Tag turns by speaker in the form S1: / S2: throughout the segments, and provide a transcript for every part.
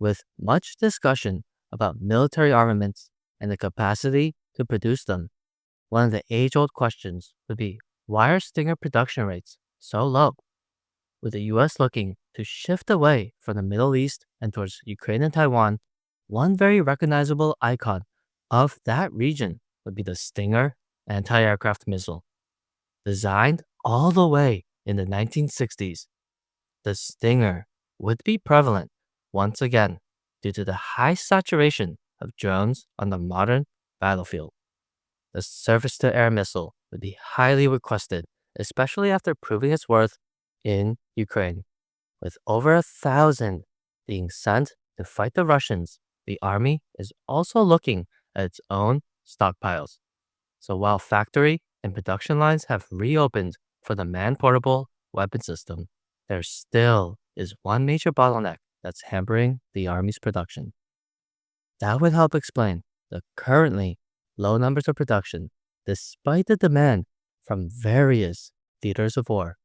S1: with much discussion about military armaments and the capacity to produce them. One of the age-old questions would be, why are Stinger production rates so low? With the US looking to shift away from the Middle East and towards Ukraine and Taiwan, one very recognizable icon of that region would be the Stinger anti-aircraft missile. Designed all the way in the 1960s, the Stinger would be prevalent once again due to the high saturation of drones on the modern battlefield. The surface-to-air missile would be highly requested, especially after proving its worth in Ukraine. With over 1,000 being sent to fight the Russians, the army is also looking at its own stockpiles. So while factory and production lines have reopened for the man-portable weapon system, there still is one major bottleneck that's hampering the Army's production. That would help explain the currently low numbers of production despite the demand from various theaters of war.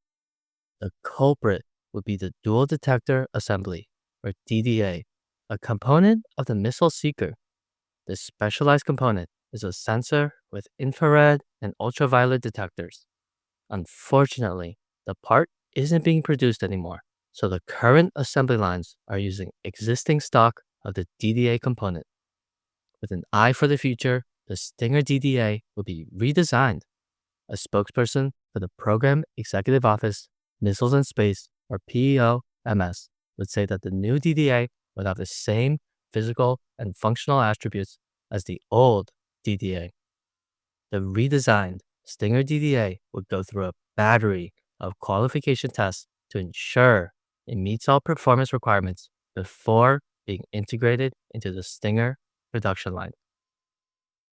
S1: The culprit would be the Dual Detector Assembly, or DDA, a component of the missile seeker. This specialized component is a sensor with infrared and ultraviolet detectors. Unfortunately, the part isn't being produced anymore, so the current assembly lines are using existing stock of the DDA component. With an eye for the future, the Stinger DDA will be redesigned. A spokesperson for the Program Executive Office, Missiles and Space, or PEOMS, would say that the new DDA would have the same physical and functional attributes as the old DDA. The redesigned Stinger DDA would go through a battery of qualification tests to ensure it meets all performance requirements before being integrated into the Stinger production line.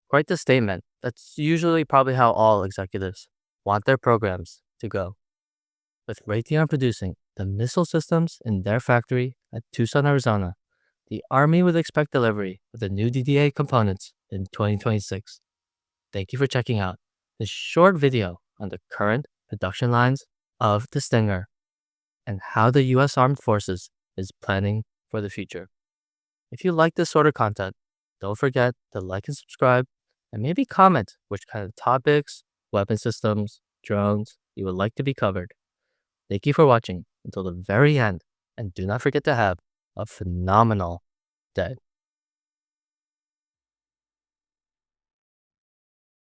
S1: Quite the statement. That's usually probably how all executives want their programs to go. With Raytheon producing the missile systems in their factory at Tucson, Arizona, the Army would expect delivery of the new DDA components in 2026. Thank you for checking out this short video on the current production lines of the Stinger and how the U.S. Armed Forces is planning for the future. If you like this sort of content, don't forget to like and subscribe, and maybe comment which kind of topics, weapon systems, drones you would like to be covered. Thank you for watching until the very end, and do not forget to have a phenomenal day.